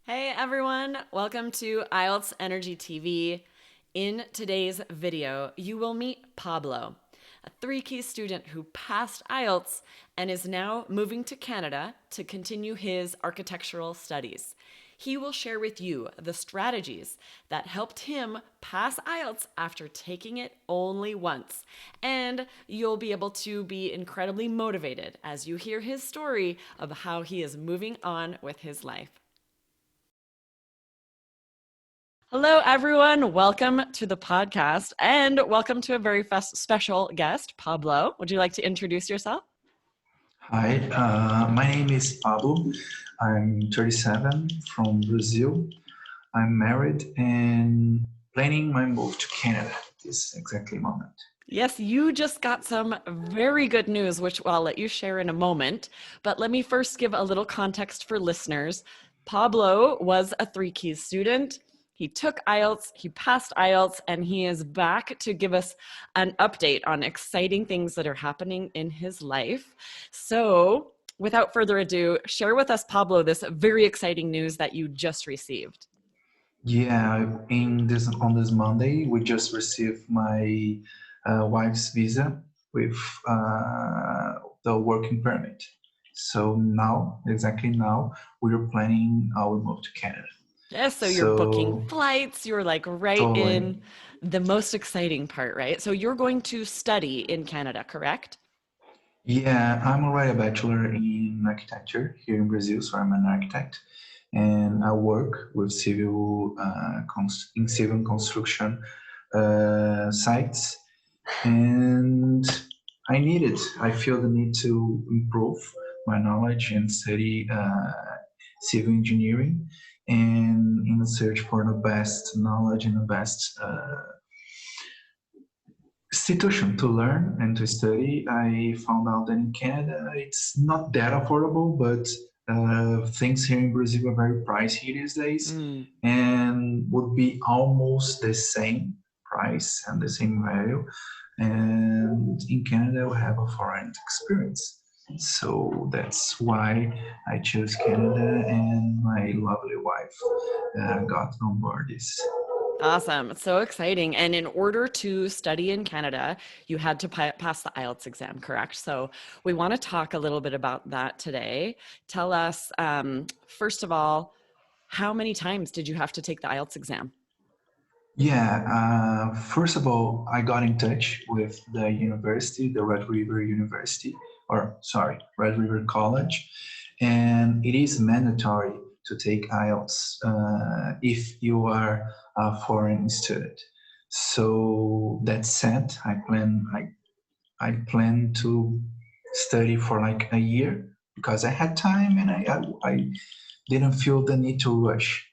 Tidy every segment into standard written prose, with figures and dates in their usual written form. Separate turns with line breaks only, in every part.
Hey everyone, welcome to IELTS Energy TV. In today's video, you will meet Pablo, a 3-key student who passed IELTS and is now moving to Canada to continue his architectural studies. He will share with you the strategies that helped him pass IELTS after taking it only once. And you'll be able to be incredibly motivated as you hear his story of how he is moving on with his life. Hello, everyone. Welcome to the podcast and welcome to a very special guest, Pablo. Would you like to introduce yourself?
Hi, my name is Pablo. I'm 37 from Brazil. I'm married and planning my move to Canada this exactly moment.
Yes, you just got some very good news, which I'll let you share in a moment. But let me first give a little context for listeners. Pablo was a 3-key student. He took IELTS, he passed IELTS, and he is back to give us an update on exciting things that are happening in his life. So, without further ado, share with us, Pablo, this very exciting news that you just received.
Yeah, on this Monday, we just received my wife's visa with the working permit. So now, exactly now, we are planning our move to Canada.
Yes, so you're booking
So
flights, you're like right
totally.
in the most exciting part, right? So you're going to study in Canada, correct?
Yeah, I'm already a bachelor in architecture here in Brazil, so I'm an architect, and I work with in civil construction sites, and I need it. I feel the need to improve my knowledge and study civil engineering, and in the search for the best knowledge and the best institution to learn and to study. I found out that in Canada it's not that affordable, but things here in Brazil are very pricey these days
Mm.
and would be almost the same price and the same value. And in Canada, we have a foreign experience. So that's why I chose Canada, and my lovely wife got on board this.
Awesome. It's so exciting. And in order to study in Canada, you had to pass the IELTS exam, correct? So we want to talk a little bit about that today. Tell us, first of all, how many times did you have to take the IELTS exam?
Yeah, first of all, I got in touch with the university, the Red River University, or sorry, Red River College, and it is mandatory to take IELTS if you are a foreign student. So that said, I plan to study for like a year because I had time and I didn't feel the need to rush.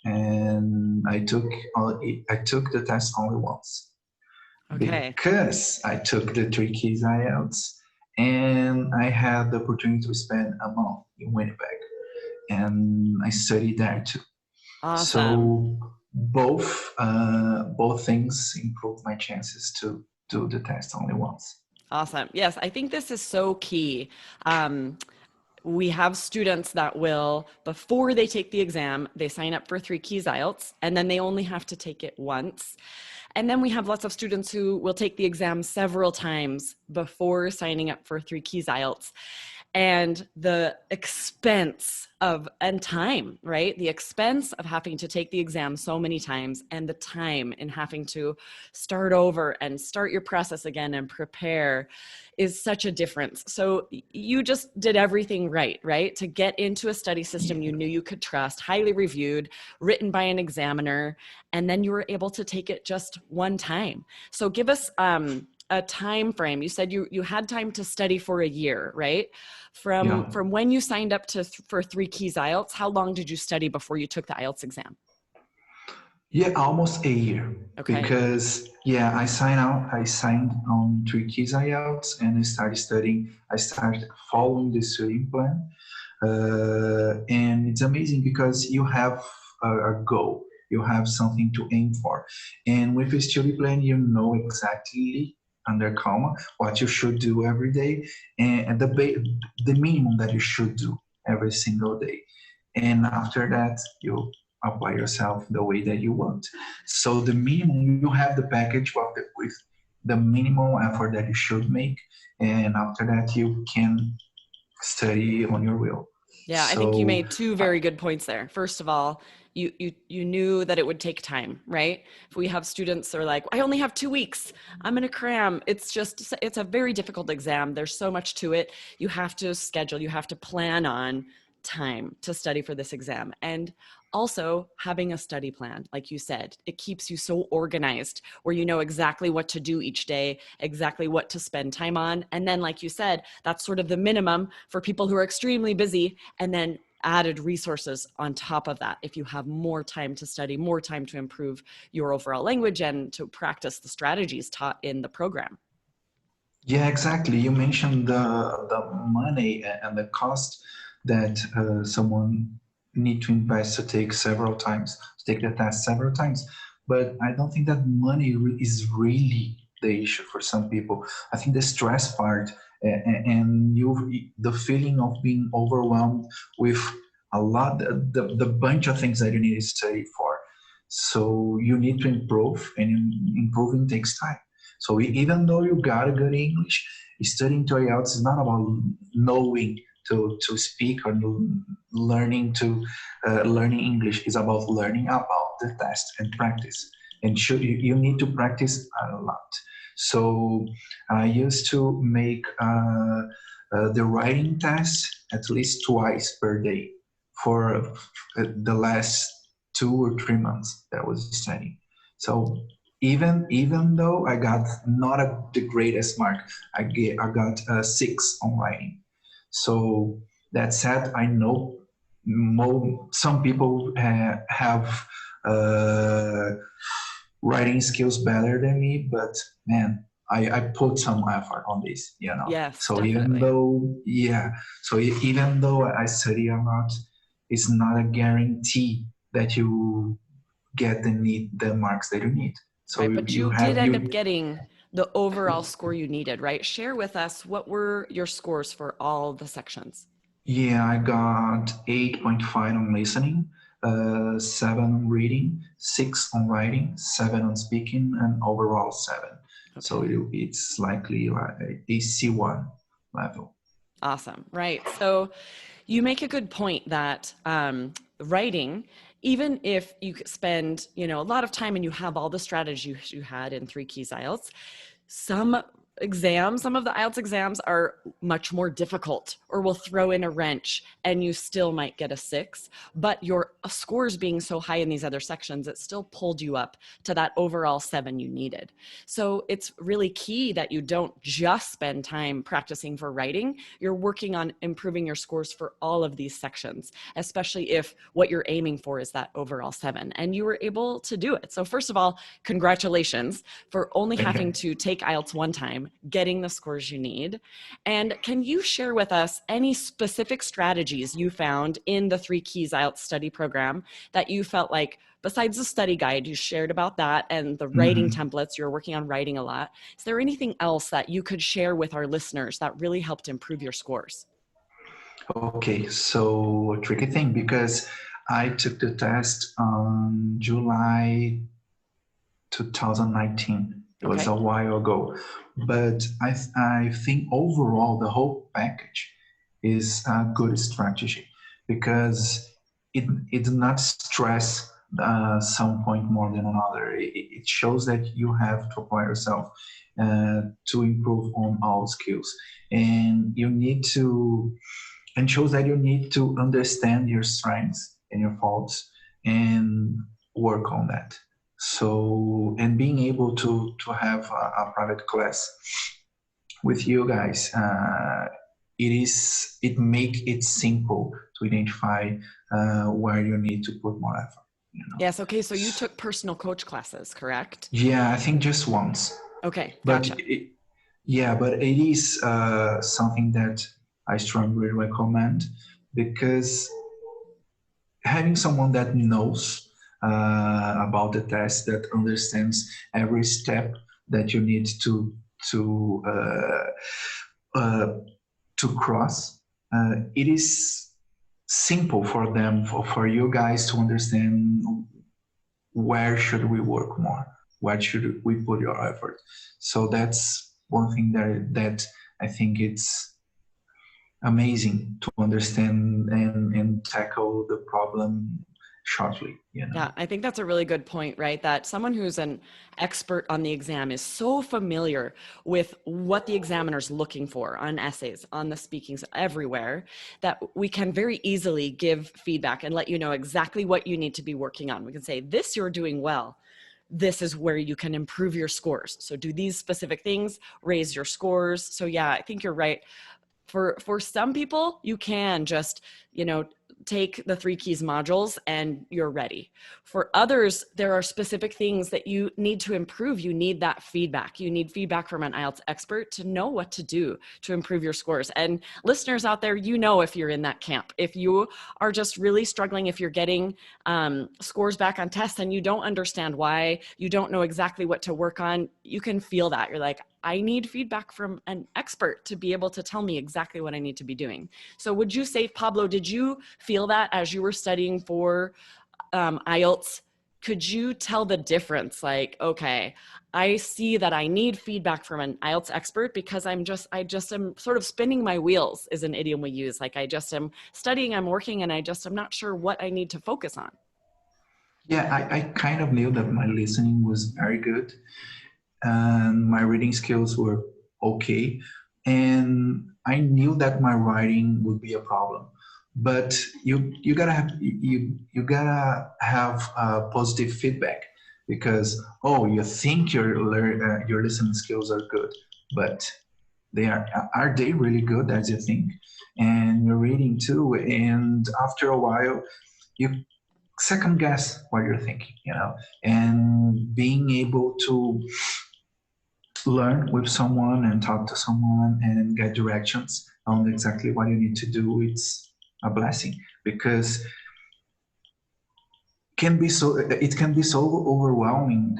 And I took the test only once
Okay.
because I took the 3 keys IELTS and I had the opportunity to spend a month in Winnipeg and I studied there too.
Awesome.
So both things improved my chances to do the test only once.
Awesome. Yes, I think this is so key. Um, we have students that will, before they take the exam, they sign up for 3 keys IELTS, and then they only have to take it once. And then we have lots of students who will take the exam several times before signing up for 3 keys IELTS. And the expense of and time, right? The expense of having to take the exam so many times and the time in having to start over and start your process again and prepare is such a difference. So you just did everything right, right? To get into a study system you knew you could trust, highly reviewed, written by an examiner, and then you were able to take it just one time. So give us a time frame. You said you had time to study for a year, right?
Yeah.
From when you signed up for 3 keys IELTS, how long did you study before you took the IELTS exam?
Yeah, almost a year
Okay.
because yeah, I signed on 3 keys IELTS and I started studying. I started following the studying plan, and it's amazing because you have a goal, you have something to aim for, and with a study plan, you know exactly under comma what you should do every day and the minimum that you should do every single day. and after that you apply yourself the way that you want. So the minimum, you have the package with the minimum effort that you should make, and after that you can study on your will.
Yeah, I think you
So
made two very good points there. First of all, you knew that it would take time, right? If we have students that are like, I only have 2 weeks, I'm gonna cram. It's a very difficult exam. There's so much to it. You have to schedule, you have to plan on time to study for this exam. And also having a study plan, like you said, it keeps you so organized where you know exactly what to do each day, exactly what to spend time on. And then, like you said, that's sort of the minimum for people who are extremely busy, and then added resources on top of that if you have more time to study, more time to improve your overall language and to practice the strategies taught in the program.
yeah, exactly. You mentioned the money and the cost that someone need to invest to take several times, to take the test several times. But I don't think that money is really the issue for some people. I think the stress part and the feeling of being overwhelmed with the bunch of things that you need to study for. So you need to improve, and improving takes time. So even though you got a good English, studying to IELTS is not about knowing to speak or learning English. It's about learning about the test and practice. And you need to practice a lot. So I used to make the writing test at least twice per day for the last 2 or 3 months that I was studying. So even though I got not the greatest mark, I got a 6 on writing. So that said, I know some people have uh, writing skills better than me, but man, I put some effort on this, you know.
Yes,
So even
definitely.
though, yeah, so even though I study a lot, it's not a guarantee that you get the marks that you need. So
Right, but
you
you did
have
end
you.
up getting the overall score you needed, right? Share with us, what were your scores for all the sections?
Yeah, I got 8.5 on listening, 7 on reading, 6 on writing, 7 on speaking, and overall 7. So
Okay.
it's likely like a C1 level.
Awesome. Right. So you make a good point that writing, even if you spend, a lot of time and you have all the strategies you had in Three Keys IELTS, some some of the IELTS exams are much more difficult or will throw in a wrench and you still might get a 6. But your scores being so high in these other sections, it still pulled you up to that overall 7 you needed. So it's really key that you don't just spend time practicing for writing. You're working on improving your scores for all of these sections, especially if what you're aiming for is that overall 7. And you were able to do it. So first of all, congratulations for only
Thank
having
you.
to take IELTS one time, getting the scores you need. And can you share with us any specific strategies you found in the Three Keys IELTS study program that you felt like, besides the study guide you shared about that and the writing
Mhm.
templates, you're working on writing a lot, is there anything else that you could share with our listeners that really helped improve your scores?
Okay, so a tricky thing because I took the test on July 2019. It was
Okay.
a while ago, but I think overall the whole package is a good strategy because it does not stress some point more than another. It shows that you have to apply yourself to improve on all skills, and you need to, and shows that you need to understand your strengths and your faults and work on that. So, and being able to have a private class with you guys, it make it simple to identify where you need to put more effort, you know.
Yes. Okay. So you took personal coach classes, correct?
Yeah, I think just once,
Okay.
but
Gotcha.
yeah, but it is something that I strongly recommend because having someone that knows about the test, that understands every step that you need to uh, uh, to cross, it is simple for them, for you guys to understand where should we work more, where should we put your effort. So that's one thing that I think it's amazing to understand and tackle the problem shortly, you know.
Yeah, I think that's a really good point, right? That someone who's an expert on the exam is so familiar with what the examiner's looking for on essays, on the speakings, everywhere, that we can very easily give feedback and let you know exactly what you need to be working on. We can say, this you're doing well. This is where you can improve your scores. So do these specific things, raise your scores. So yeah, I think you're right. For some people, you can just, take the 3 keys modules and you're ready. For others, there are specific things that you need to improve. You need that feedback. You need feedback from an IELTS expert to know what to do to improve your scores. And listeners out there, if you're in that camp, if you are just really struggling, if you're getting scores back on tests and you don't understand why, you don't know exactly what to work on, you can feel that. You're like, I need feedback from an expert to be able to tell me exactly what I need to be doing. So would you say, Pablo, did you feel that as you were studying for IELTS? Could you tell the difference? Like, okay, I see that I need feedback from an IELTS expert because I just am sort of spinning my wheels is an idiom we use. Like I just am studying, I'm working, and I'm not sure what I need to focus on.
Yeah, I kind of knew that my listening was very good and my reading skills were okay. And I knew that my writing would be a problem. But you gotta have you gotta have positive feedback because oh you think your listening skills are good, but are they really good as you think? And you're reading too, and after a while you second guess what you're thinking, you know, and being able to learn with someone and talk to someone and get directions on exactly what you need to do, it's a blessing because it can be so overwhelming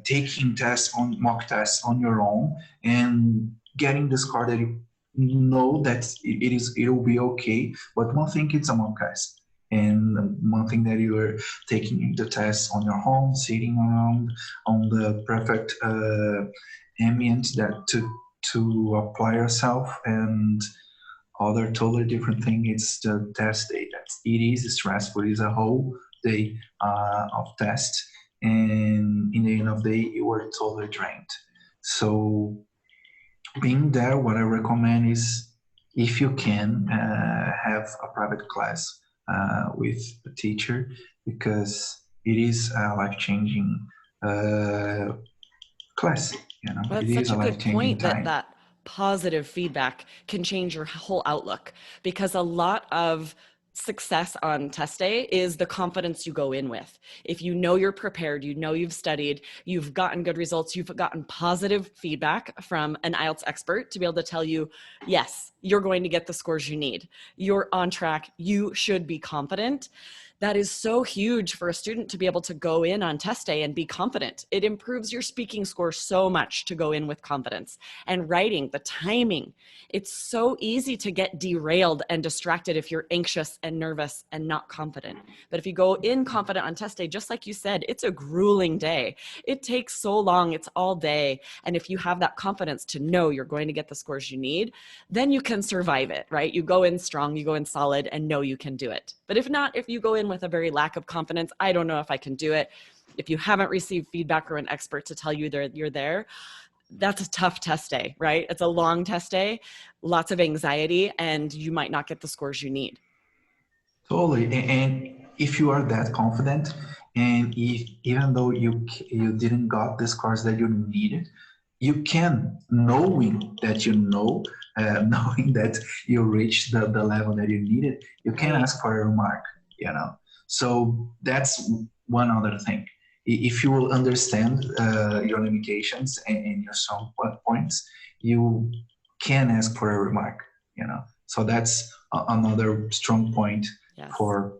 taking tests on mock tests on your own and getting the score that you know that it will be okay, but one thing it's a mock test and one thing that you are taking the test on your home sitting around on the perfect ambient that to apply yourself, and other totally different thing is the test day. It is stressful. It's a whole day of test, and in the end of the day, you are totally drained. So being there, what I recommend is if you can have a private class with a teacher because it is a life-changing uh, class. You know,
Well,
it
that's
is
such
a
a good
life-changing
point that
time.
that positive feedback can change your whole outlook because a lot of success on test day is the confidence you go in with. If you know you're prepared, you know you've studied, you've gotten good results, you've gotten positive feedback from an IELTS expert to be able to tell you, yes, you're going to get the scores you need. You're on track. You should be confident. That is so huge for a student to be able to go in on test day and be confident. It improves your speaking score so much to go in with confidence. And writing, the timing, it's so easy to get derailed and distracted if you're anxious and nervous and not confident. But if you go in confident on test day, just like you said, it's a grueling day. It takes so long, it's all day. And if you have that confidence to know you're going to get the scores you need, then you can survive it, right? You go in strong, you go in solid, and know you can do it. But if not, if you go in with a very lack of confidence, I don't know if I can do it. If you haven't received feedback or an expert to tell you you're there, that's a tough test day, right? It's a long test day, lots of anxiety, and you might not get the scores you need.
Totally. And if you are that confident, and if even though you didn't got the scores that you needed, you can knowing that you know, knowing that you reached the level that you needed, you can
Right.
ask for a remark. You know. So that's one other thing. If you will understand your limitations and your strong points, you can ask for a remark. You know. So that's another strong point
Yes.
for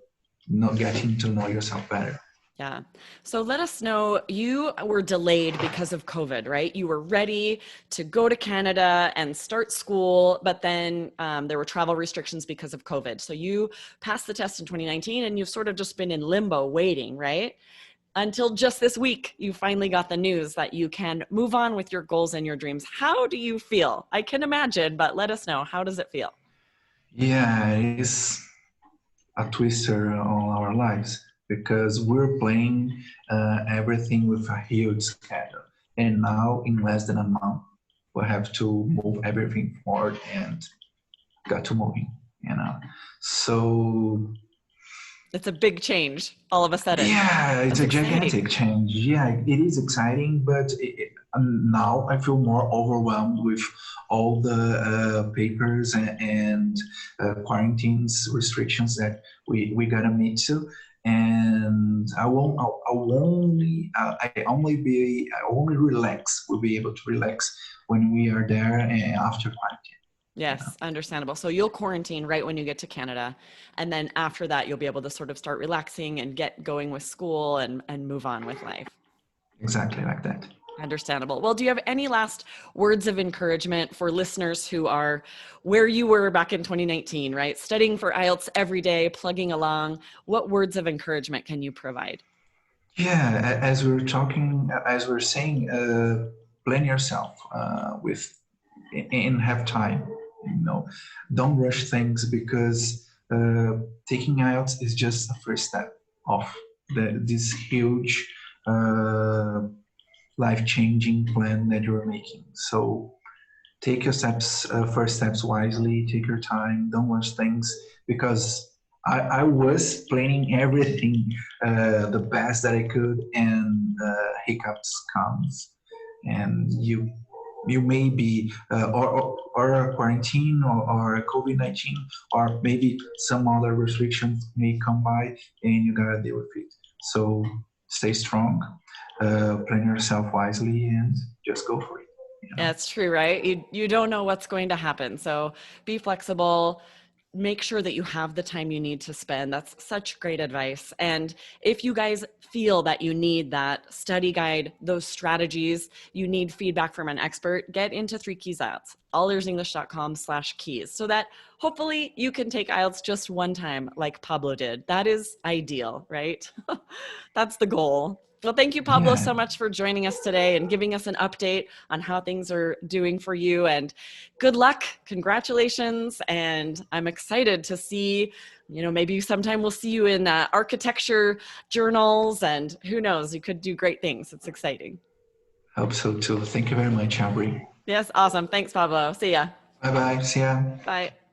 not getting to know yourself better.
Yeah. So let us know, you were delayed because of COVID, right? You were ready to go to Canada and start school, but then there were travel restrictions because of COVID. So you passed the test in 2019 and you've sort of just been in limbo waiting, right? Until just this week, you finally got the news that you can move on with your goals and your dreams. How do you feel? I can imagine, but let us know. How does it feel?
Yeah, it's a twister on our lives because we're playing everything with a huge schedule. And now, in less than a month, we have to move everything forward and got to moving, you know. So
It's a big change all of a sudden.
yeah, it's
That's
a
exciting.
gigantic change. Yeah, it is exciting, but now I feel more overwhelmed with all the papers and quarantines restrictions that we gotta meet to. And I only relax. We'll be able to relax when we are there and after quarantine. You know,
Yes, understandable. So you'll quarantine right when you get to Canada. And then after that, you'll be able to sort of start relaxing and get going with school and move on with life.
exactly like that.
Understandable. Well, do you have any last words of encouragement for listeners who are where you were back in 2019, right? Studying for IELTS every day, plugging along. What words of encouragement can you provide?
Yeah, as we are talking, as we are saying, plan yourself with and have time. You know, don't rush things because taking IELTS is just the first step of this huge uh, life-changing plan that you're making. So take your first steps wisely, take your time, don't rush things because I was planning everything the best that I could, and hiccups comes, and you may be or a quarantine or a COVID-19 or maybe some other restrictions may come by, and you gotta deal with it. So stay strong, plan yourself wisely, and just go for it. You
Yeah,
know.
it's true, right? You don't know what's going to happen. So be flexible. Make sure that you have the time you need to spend. That's such great advice. And if you guys feel that you need that study guide, those strategies, you need feedback from an expert, get into 3 Keys IELTS, allearsenglish.com/keys, so that hopefully you can take IELTS just one time like Pablo did. That is ideal, right? That's the goal. Well, thank you, Pablo,
Yeah,
so much for joining us today and giving us an update on how things are doing for you. And good luck, congratulations. And I'm excited to see, maybe sometime we'll see you in architecture journals, and who knows, you could do great things. It's exciting.
hope so too. Thank you very much, Aubrey.
Yes, awesome. Thanks, Pablo. See ya.
Bye bye. See ya.
Bye.